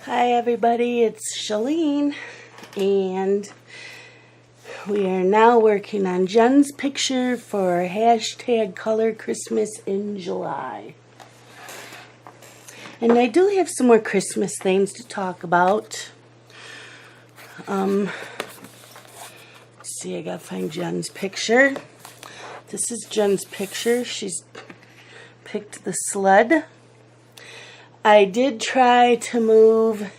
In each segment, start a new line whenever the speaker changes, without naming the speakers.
Hi everybody, it's Shalene, and we are now working on Jen's picture for hashtag Color Christmas in July. And I do have some more Christmas things to talk about. See, I gotta find Jen's picture. This is Jen's picture. She's picked the sled. I did try to move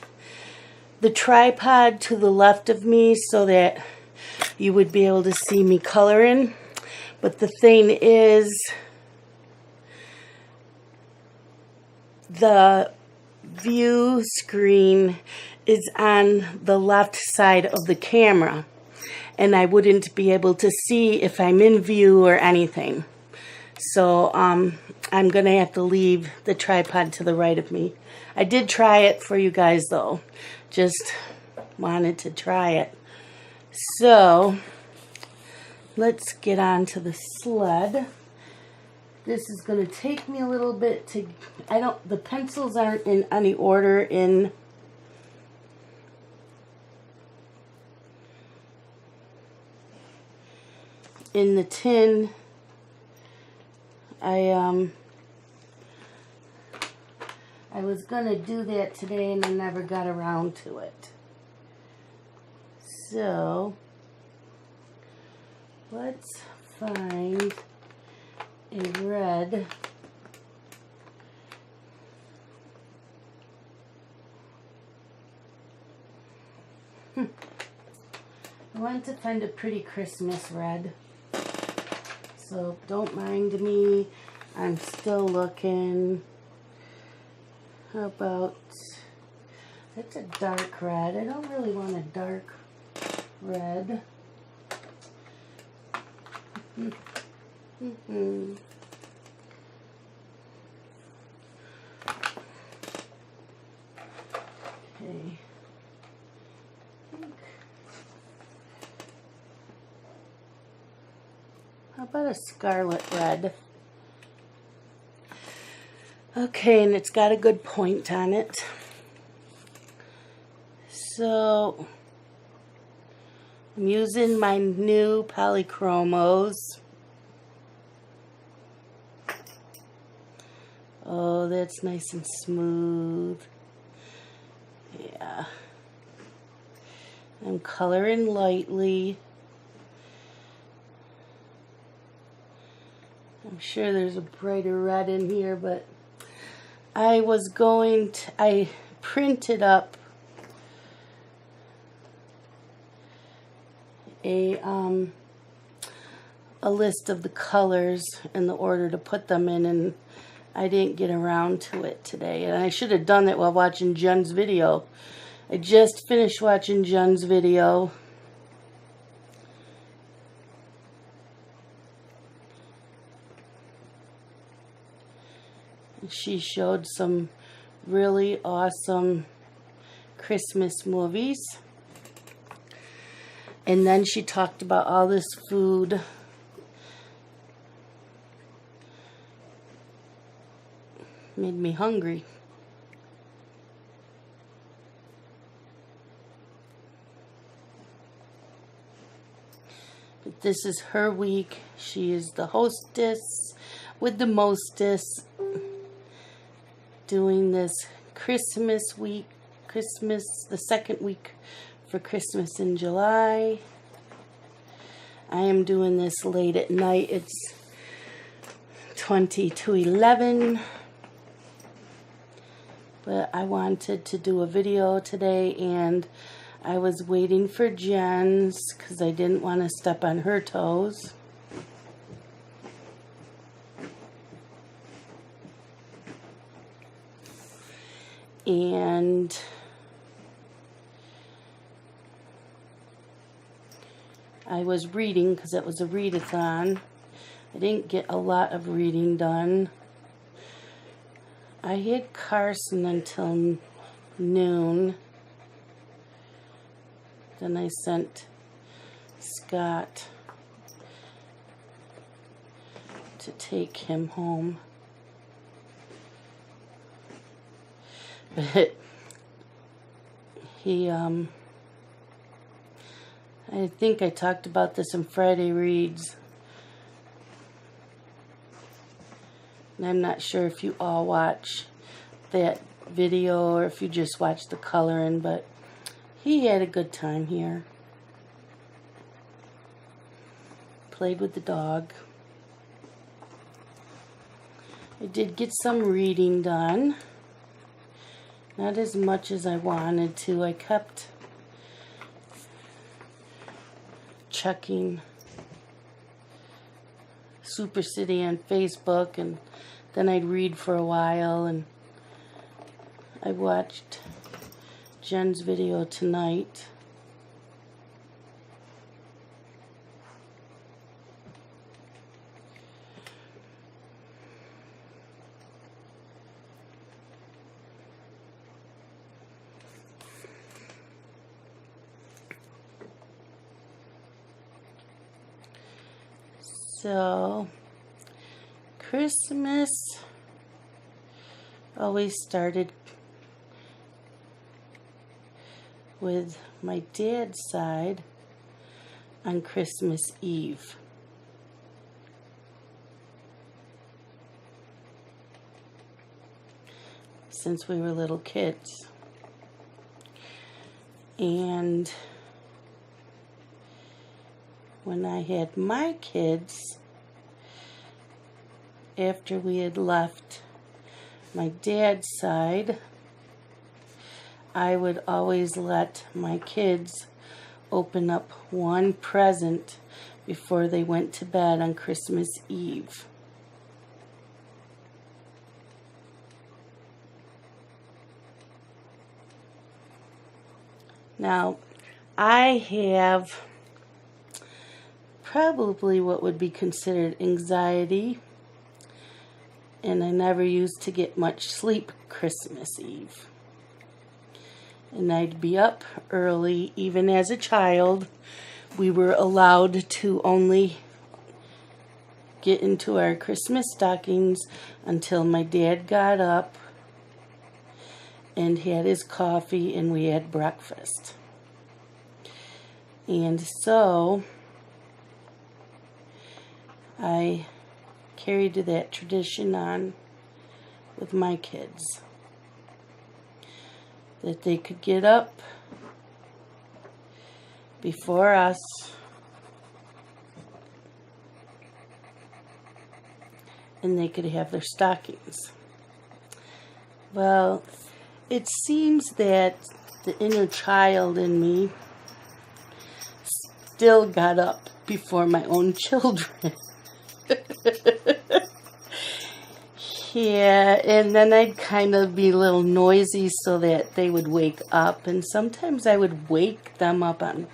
the tripod to the left of me so that you would be able to see me coloring. But the thing is, the view screen is on the left side of the camera, and I wouldn't be able to see if I'm in view or anything. So I'm going to have to leave the tripod to the right of me. I did try it for you guys though. Just wanted to try it. So let's get on to the sled. This is going to take me a little bit to, the pencils aren't in any order in the tin. I was gonna do that today and I never got around to it. So let's find a red. I wanted to find a pretty Christmas red. So don't mind me. I'm still looking. How about, it's a dark red. I don't really want a dark red. Okay. How about a scarlet red? Okay, and it's got a good point on it. So I'm using my new polychromos. Oh, that's nice and smooth. Yeah. I'm coloring lightly. I'm sure there's a brighter red in here, but I printed up a list of the colors and the order to put them in, and I didn't get around to it today. And I should have done that while watching Jen's video. I just finished watching Jen's video. She showed some really awesome Christmas movies. And then she talked about all this food. Made me hungry. But this is her week. She is the hostess with the mostest, doing this Christmas week, the second week for Christmas in July. I am doing this late at night. It's 20 to 11. But I wanted to do a video today, and I was waiting for Jen's because I didn't want to step on her toes. And I was reading because it was a readathon. I didn't get a lot of reading done. I had Carson until noon. Then I sent Scott to take him home. But I think I talked about this in Friday Reads. And I'm not sure if you all watch that video or if you just watch the coloring, but he had a good time here. Played with the dog. I did get some reading done. Not as much as I wanted to. I kept checking Super City on Facebook, and then I'd read for a while, and I watched Jen's video tonight. So, Christmas always started with my dad's side on Christmas Eve. Since we were little kids. And when I had my kids, after we had left my dad's side, I would always let my kids open up one present before they went to bed on Christmas Eve. Now, I have probably what would be considered anxiety, and I never used to get much sleep Christmas Eve. And I'd be up early. Even as a child, we were allowed to only get into our Christmas stockings until my dad got up and had his coffee and we had breakfast. And so I carried that tradition on with my kids, that they could get up before us and they could have their stockings. Well, it seems that the inner child in me still got up before my own children. Yeah, and then I'd kind of be a little noisy so that they would wake up, and sometimes I would wake them up on,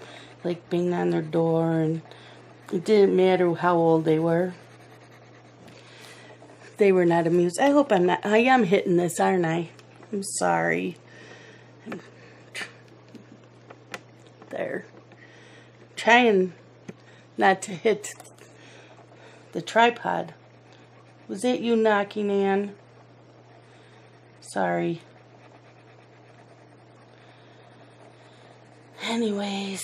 like, bang on their door, and it didn't matter how old they were. They were not amused. I hope I'm not. I am hitting this, aren't I? I'm sorry. There. Trying not to hit the tripod. Was that you knocking, Ann? Sorry. Anyways,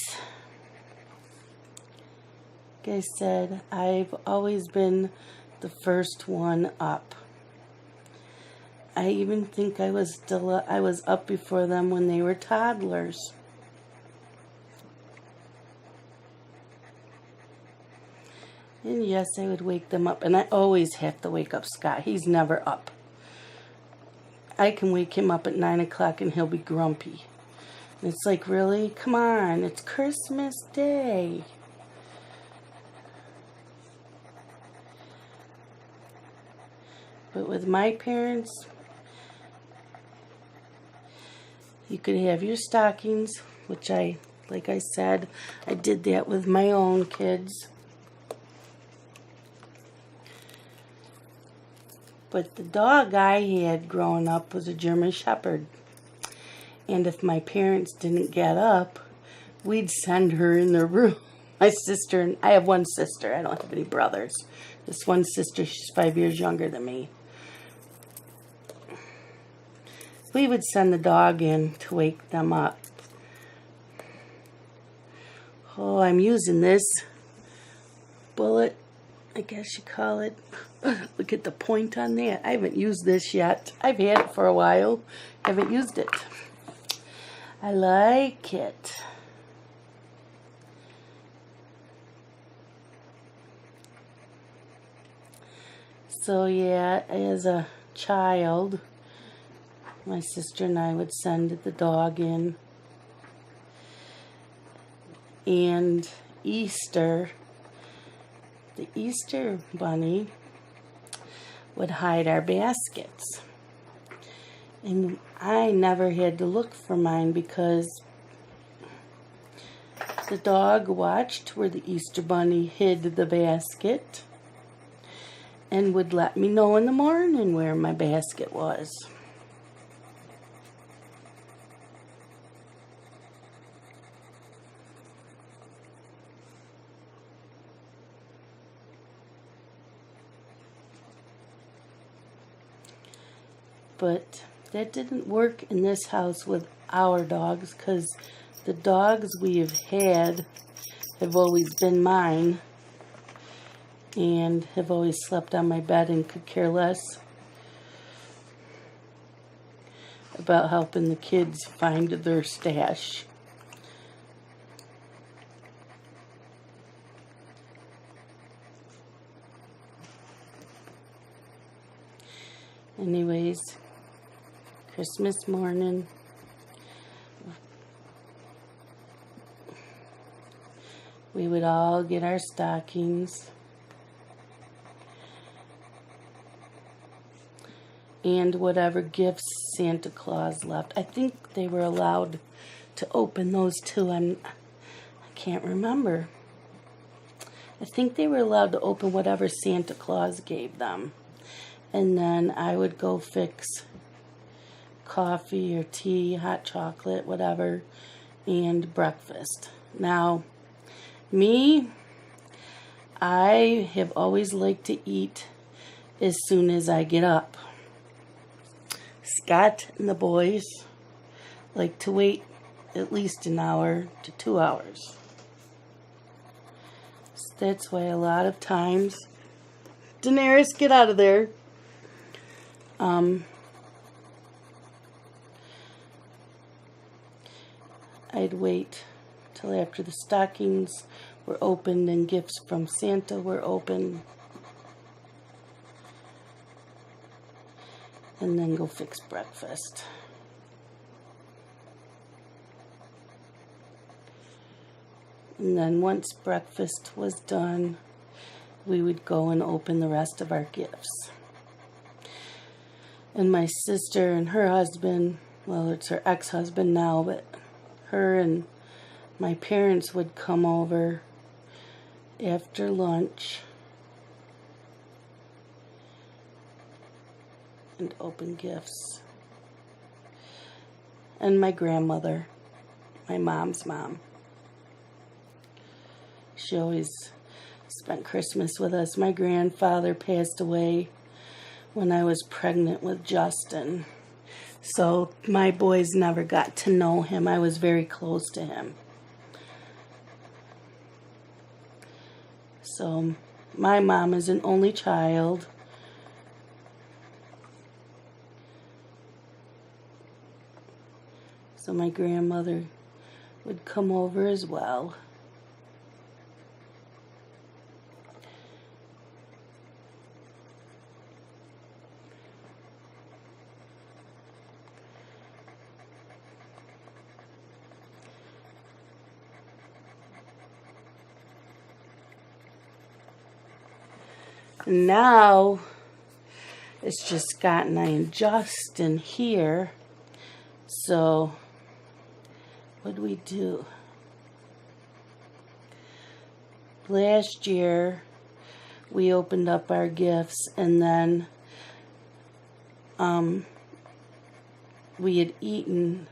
like I said, I've always been the first one up. I even think I was up before them when they were toddlers. And yes, I would wake them up. And I always have to wake up Scott. He's never up. I can wake him up at 9 o'clock and he'll be grumpy. And it's like, really? Come on. It's Christmas Day. But with my parents, you could have your stockings, which like I said, I did that with my own kids. But the dog I had growing up was a German Shepherd. And if my parents didn't get up, we'd send her in their room. My sister, and I have one sister. I don't have any brothers. This one sister, she's 5 years younger than me. We would send the dog in to wake them up. Oh, I'm using this bullet, I guess you call it. Look at the point on that. I haven't used this yet. I've had it for a while. Haven't used it. I like it. So yeah, as a child, my sister and I would send the dog in. And Easter, the Easter bunny would hide our baskets. And I never had to look for mine because the dog watched where the Easter bunny hid the basket and would let me know in the morning where my basket was. But that didn't work in this house with our dogs, because the dogs we've had have always been mine and have always slept on my bed and could care less about helping the kids find their stash. Anyways, Christmas morning, we would all get our stockings and whatever gifts Santa Claus left. I think they were allowed to open those too. I can't remember. I think they were allowed to open whatever Santa Claus gave them. And then I would go fix coffee or tea, hot chocolate, whatever, and breakfast. Now, me, I have always liked to eat as soon as I get up. Scott and the boys like to wait at least an hour to 2 hours. So that's why a lot of times, Daenerys, get out of there. I'd wait till after the stockings were opened and gifts from Santa were open, and then go fix breakfast. And then once breakfast was done, we would go and open the rest of our gifts. And my sister and her husband, well, it's her ex-husband now, but her and my parents would come over after lunch and open gifts. And my grandmother, my mom's mom, she always spent Christmas with us. My grandfather passed away when I was pregnant with Justin. So my boys never got to know him. I was very close to him. So my mom is an only child. So my grandmother would come over as well. Now, it's just Scott and I and Justin here. So, what do we do? Last year, we opened up our gifts, and then we had eaten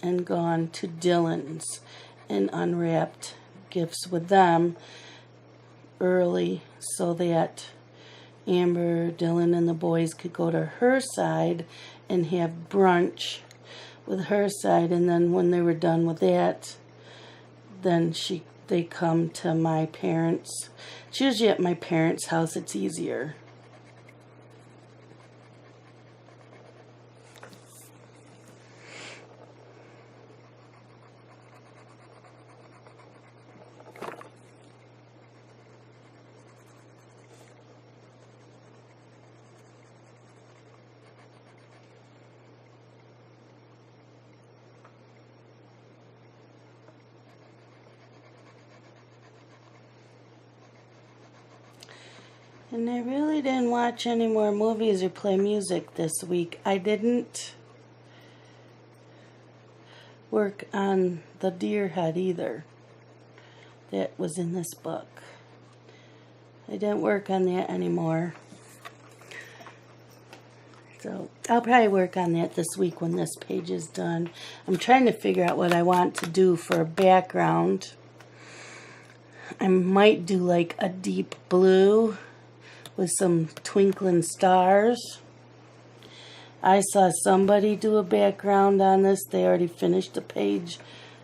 and gone to Dylan's and unwrapped gifts with them early so that Amber, Dylan, and the boys could go to her side and have brunch with her side, and then when they were done with that, then they come to my parents'. It's usually at my parents' house. It's easier. And I really didn't watch any more movies or play music this week. I didn't work on the deer head either. That was in this book. I didn't work on that anymore. So I'll probably work on that this week when this page is done. I'm trying to figure out what I want to do for a background. I might do like a deep blue with some twinkling stars. I saw somebody do a background on this. They already finished the page.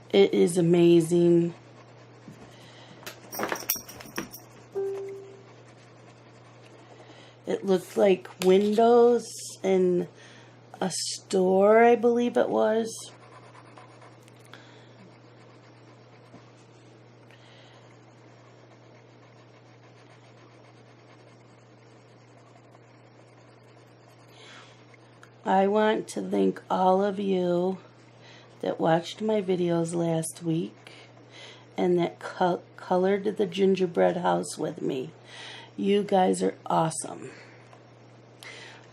It is amazing. It looked like windows in a store, I believe it was. I want to thank all of you that watched my videos last week and that colored the gingerbread house with me. You guys are awesome.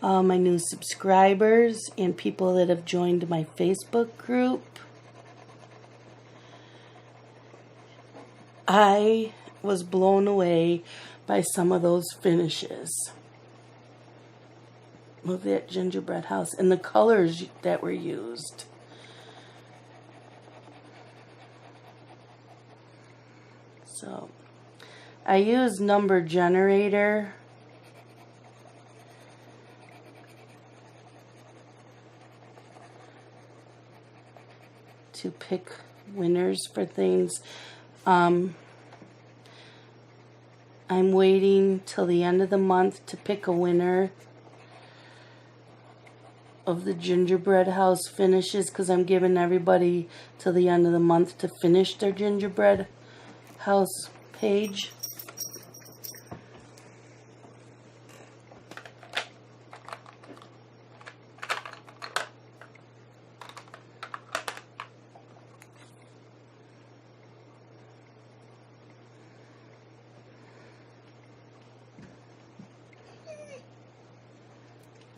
All my new subscribers and people that have joined my Facebook group. I was blown away by some of those finishes of that gingerbread house and the colors that were used. So I use number generator to pick winners for things. I'm waiting till the end of the month to pick a winner of the gingerbread house finishes, because I'm giving everybody till the end of the month to finish their gingerbread house page.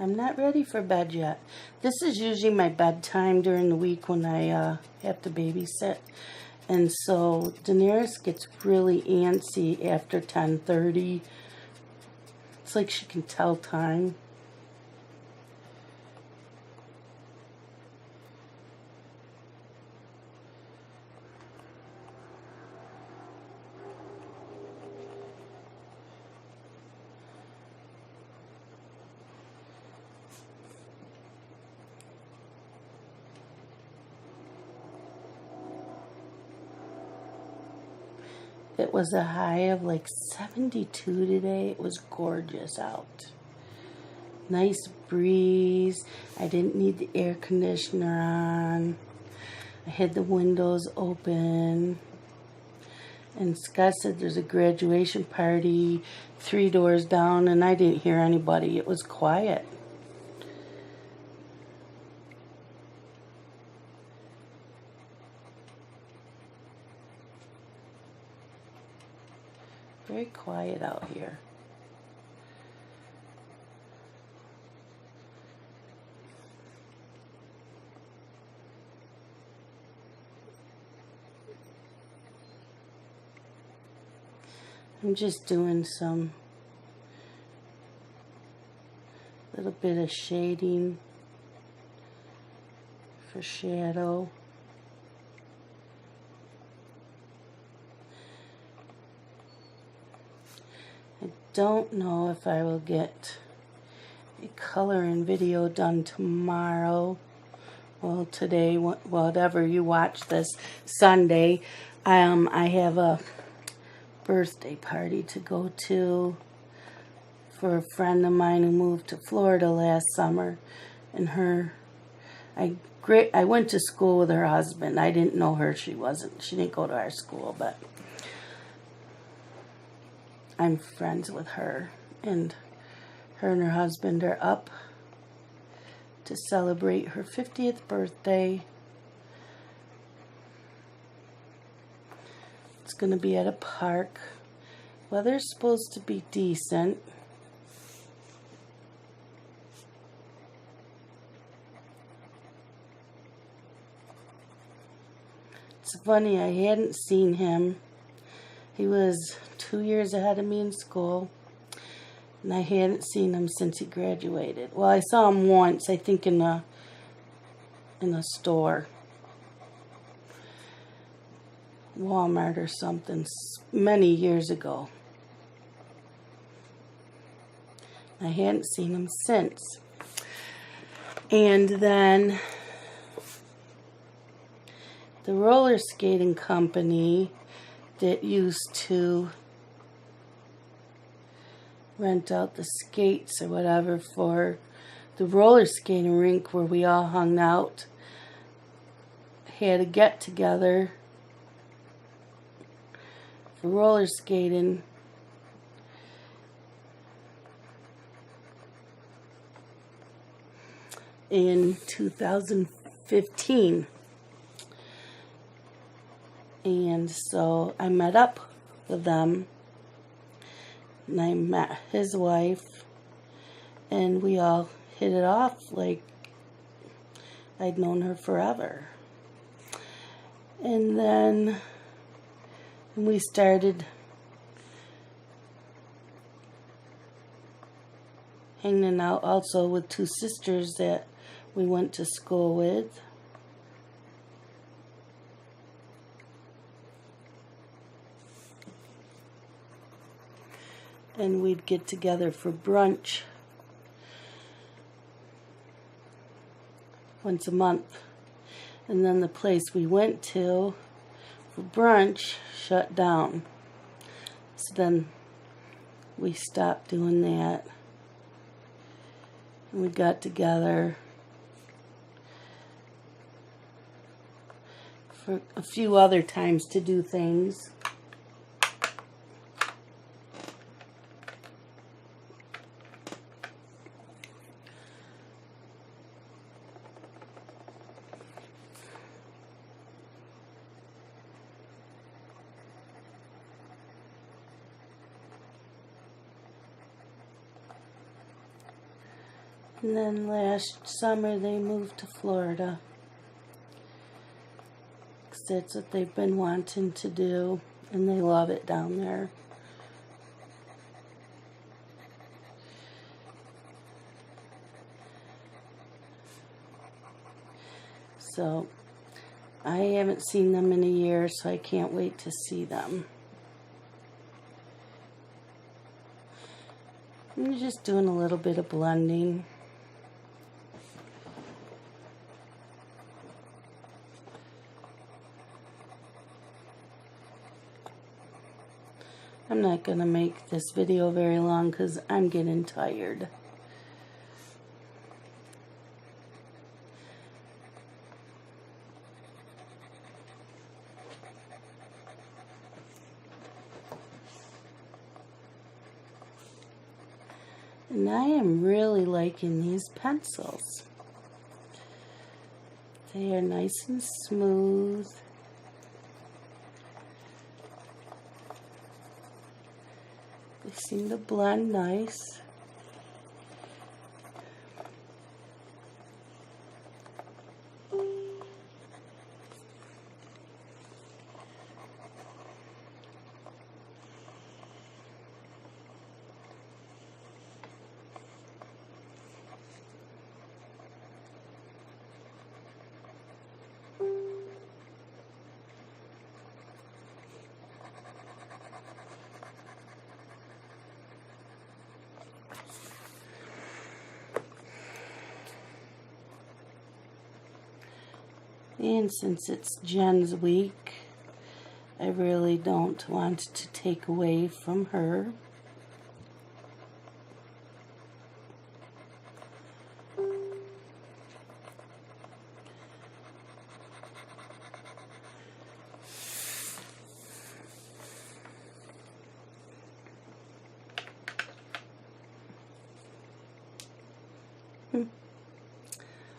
I'm not ready for bed yet. This is usually my bedtime during the week when I have to babysit. And so Daenerys gets really antsy after 10:30. It's like she can tell time. It was a high of like 72 today. It was gorgeous out. Nice breeze. I didn't need the air conditioner on. I had the windows open. And Scott said there's a graduation party 3 doors down, and I didn't hear anybody. It was quiet. Very quiet out here. I'm just doing some little bit of shading for shadow. I don't know if I will get a coloring video done tomorrow. Well, today, whatever you watch this, Sunday. I have a birthday party to go to for a friend of mine who moved to Florida last summer, and I went to school with her husband. I didn't know her. She didn't go to our school, but I'm friends with her, and her husband are up to celebrate her 50th birthday. It's going to be at a park. Weather's supposed to be decent. It's funny, I hadn't seen him. He was 2 years ahead of me in school, and I hadn't seen him since he graduated. Well, I saw him once, I think in a store, Walmart or something, many years ago. I hadn't seen him since. And then the roller skating company that used to rent out the skates or whatever for the roller skating rink where we all hung out had a get-together for roller skating in 2015. And so I met up with them, and I met his wife, and we all hit it off like I'd known her forever. And then we started hanging out also with two sisters that we went to school with. And we'd get together for brunch once a month. And then the place we went to for brunch shut down. So then we stopped doing that. And we got together for a few other times to do things. And then last summer they moved to Florida, 'cause that's what they've been wanting to do, and they love it down there. So I haven't seen them in a year, so I can't wait to see them. I'm just doing a little bit of blending. I'm not going to make this video very long because I'm getting tired. And I am really liking these pencils. They are nice and smooth. They seem to blend nice. And since it's Jen's week, I really don't want to take away from her.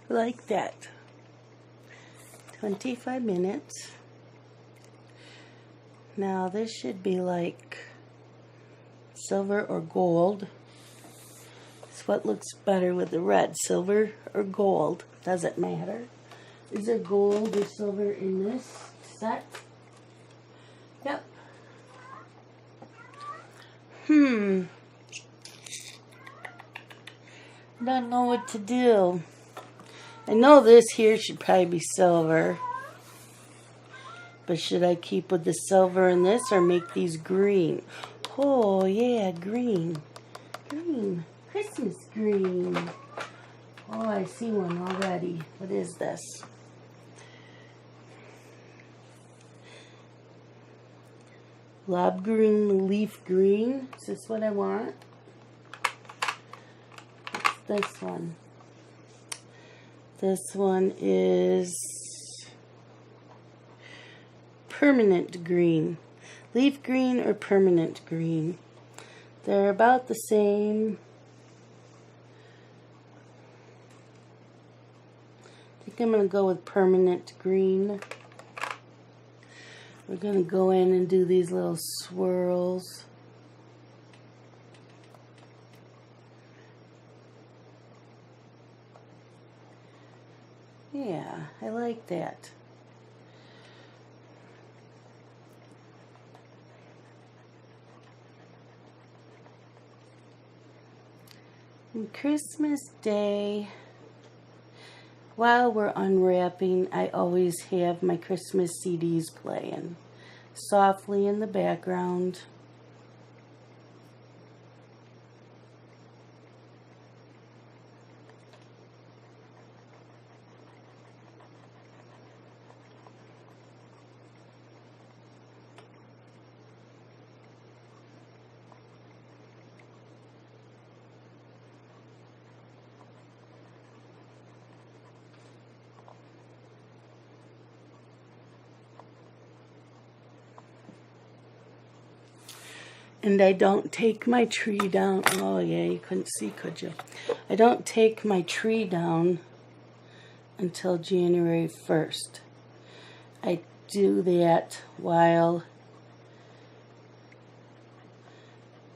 Like that. 25 minutes. Now this should be like silver or gold. It's what looks better with the red, silver or gold. Doesn't matter. Is there gold or silver in this set? Yep. Don't know what to do. I know this here should probably be silver. But should I keep with the silver in this or make these green? Oh, yeah, green. Green. Christmas green. Oh, I see one already. What is this? Lob green, leaf green. Is this what I want? What's this one? This one is permanent green. Leaf green or permanent green. They're about the same. I think I'm going to go with permanent green. We're going to go in and do these little swirls. Yeah, I like that. On Christmas Day, while we're unwrapping, I always have my Christmas CDs playing softly in the background. And I don't take my tree down. Oh, yeah, you couldn't see, could you? I don't take my tree down until January 1st. I do that while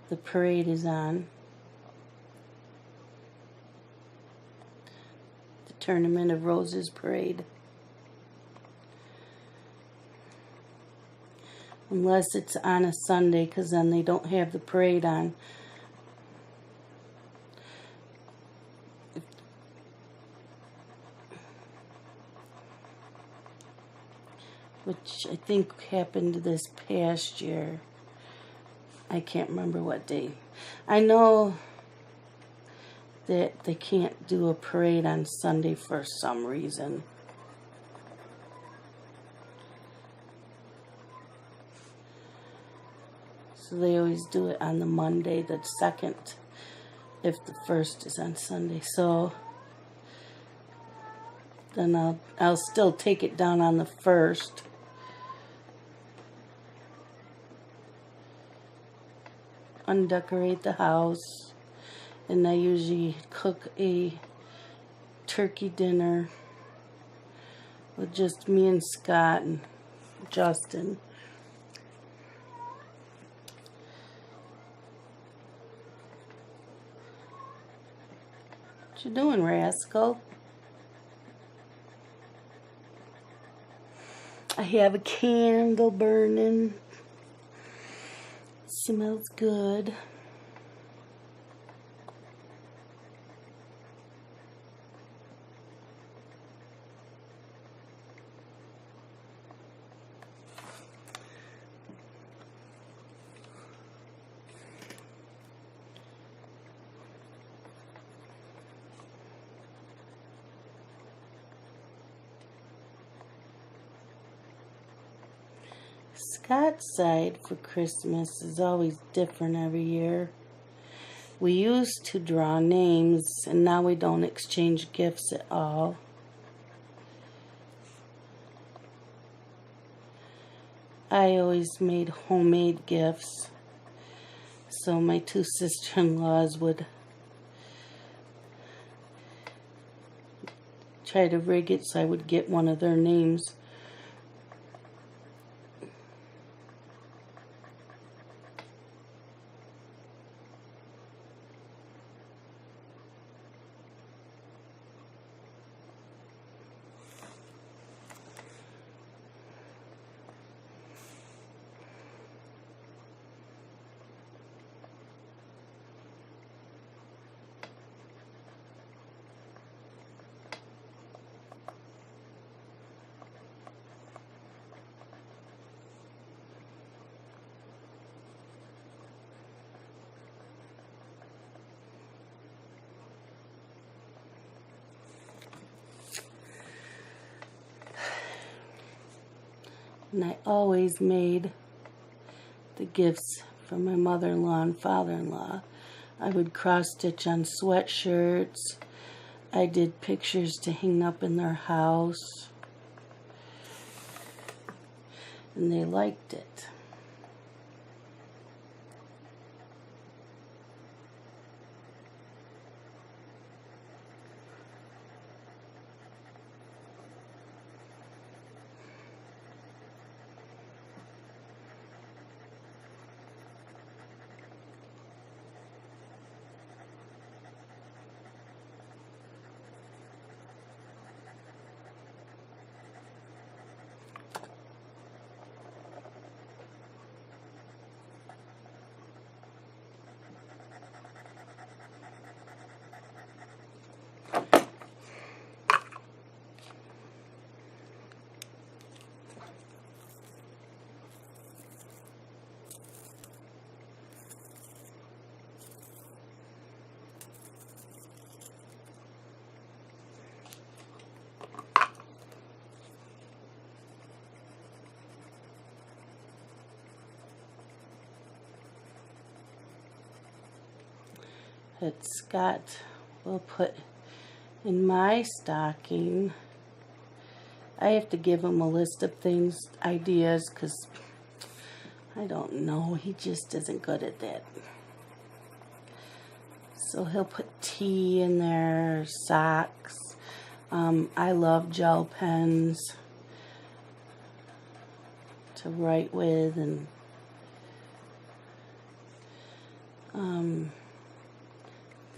the parade is on. The Tournament of Roses parade. Unless it's on a Sunday, because then they don't have the parade on. Which I think happened this past year. I can't remember what day. I know that they can't do a parade on Sunday for some reason. So they always do it on the Monday, the 2nd, if the 1st is on Sunday. So then I'll still take it down on the 1st. Undecorate the house. And I usually cook a turkey dinner with just me and Scott and Justin. What you doing, rascal? I have a candle burning. Smells good. Scott's side for Christmas is always different every year. We used to draw names, and now we don't exchange gifts at all. I always made homemade gifts, so my two sister-in-laws would try to rig it so I would get one of their names. And I always made the gifts for my mother-in-law and father-in-law. I would cross-stitch on sweatshirts. I did pictures to hang up in their house. And they liked it. That Scott will put in my stocking. I have to give him a list of things, ideas, because I don't know, he just isn't good at that. So he'll put tea in there, socks. I love gel pens to write with, and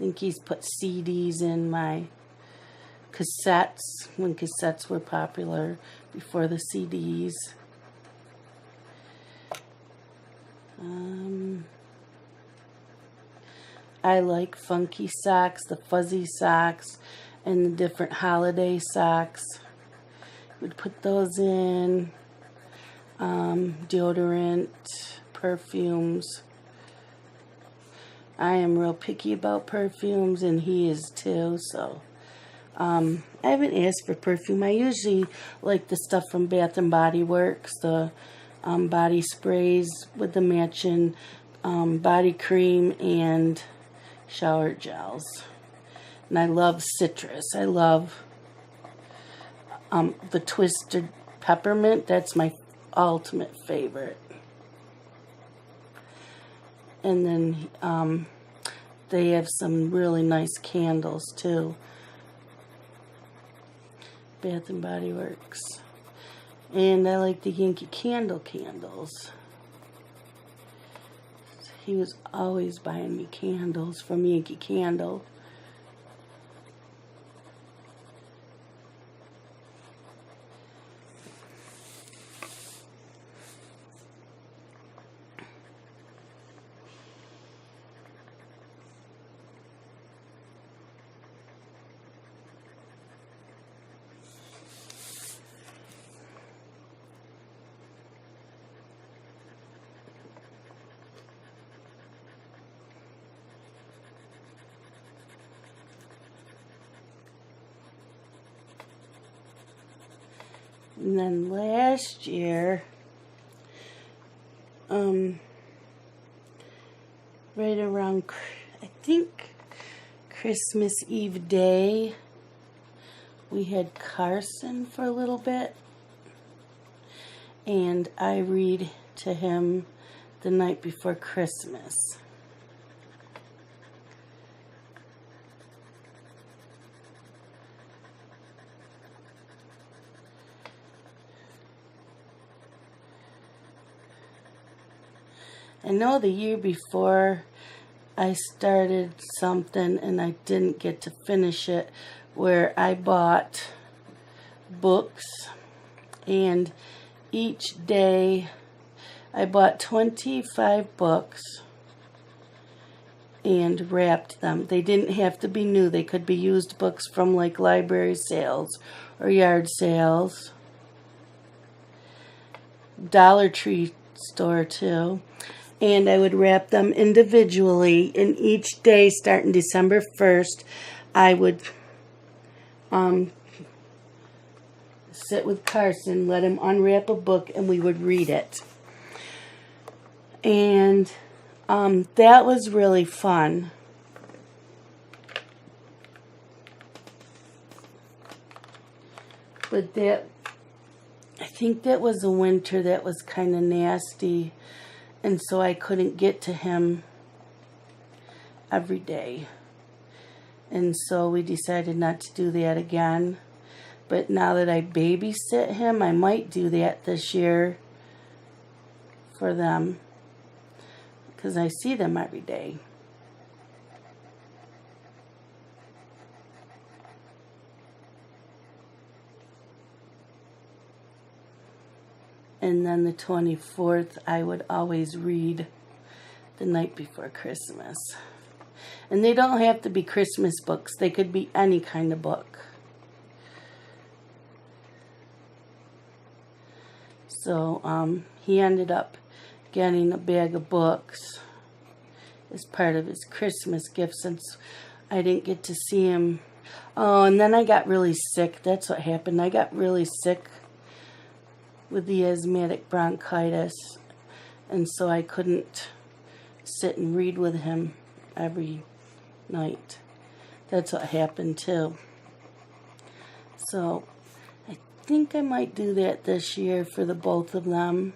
I think he's put CDs in my cassettes when cassettes were popular before the CDs. I like funky socks, the fuzzy socks, and the different holiday socks. Would put those in. Deodorant, perfumes. I am real picky about perfumes, and he is too, so I haven't asked for perfume. I usually like the stuff from Bath and Body Works, the body sprays with the matching body cream and shower gels. And I love citrus. I love the Twisted Peppermint. That's my ultimate favorite. And then they have some really nice candles too. Bath and Body Works. And I like the Yankee Candle candles. He was always buying me candles from Yankee Candle. And then last year, right around, I think, Christmas Eve day, we had Carson for a little bit, and I read to him the night before Christmas. I know the year before I started something and I didn't get to finish it, where I bought books, and each day I bought 25 books and wrapped them. They didn't have to be new. They could be used books from like library sales or yard sales. Dollar Tree store too. And I would wrap them individually, and each day starting December 1st I would sit with Carson, let him unwrap a book, and we would read it. And that was really fun. But I think that was a winter that was kind of nasty, and so I couldn't get to him every day. And so we decided not to do that again. But now that I babysit him, I might do that this year for them, because I see them every day. And then the 24th, I would always read the night before Christmas. And they don't have to be Christmas books. They could be any kind of book. So he ended up getting a bag of books as part of his Christmas gift, since I didn't get to see him. Oh, and then I got really sick. That's what happened. I got really sick with the asthmatic bronchitis, and so I couldn't sit and read with him every night. That's what happened too. So I think I might do that this year for the both of them.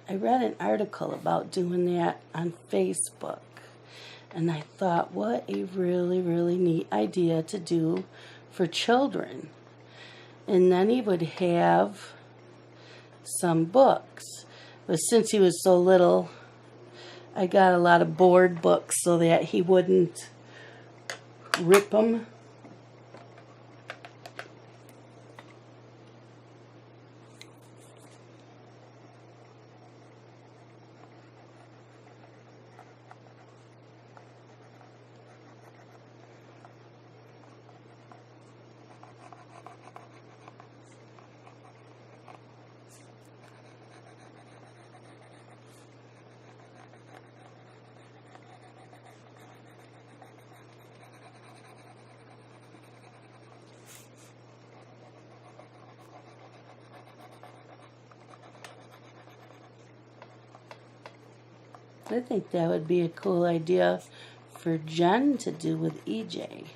I read an article about doing that on Facebook, and I thought, what a really, really neat idea to do for children. And then he would have some books. But since he was so little, I got a lot of board books so that he wouldn't rip them. I think that would be a cool idea for Jen to do with EJ.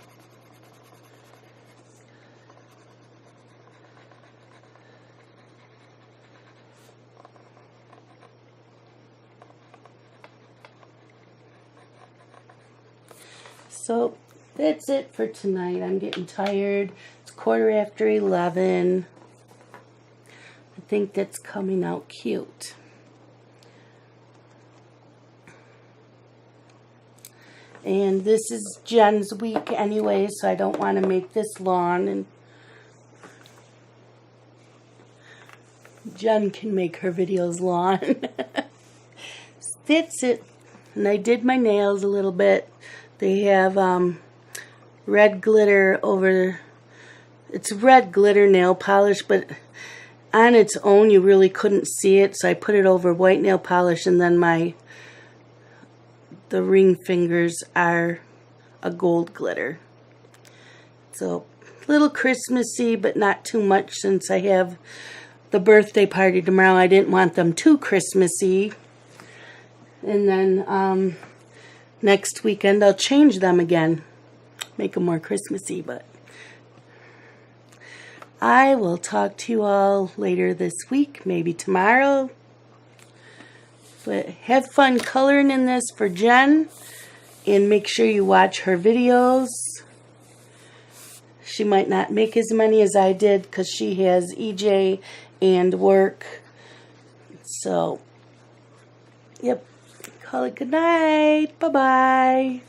So that's it for tonight. I'm getting tired. It's 11:15. I think that's coming out cute. And this is Jen's week anyway, so I don't want to make this long. And Jen can make her videos long. That's it. And I did my nails a little bit. They have red glitter over, it's red glitter nail polish, but on its own you really couldn't see it, so I put it over white nail polish, and then the ring fingers are a gold glitter. So a little Christmassy, but not too much since I have the birthday party tomorrow. I didn't want them too Christmassy. And then next weekend I'll change them again, make them more Christmassy. But I will talk to you all later this week, maybe tomorrow. But have fun coloring in this for Jen, and make sure you watch her videos. She might not make as many as I did because she has EJ and work. So, yep. Call it good night. Bye-bye.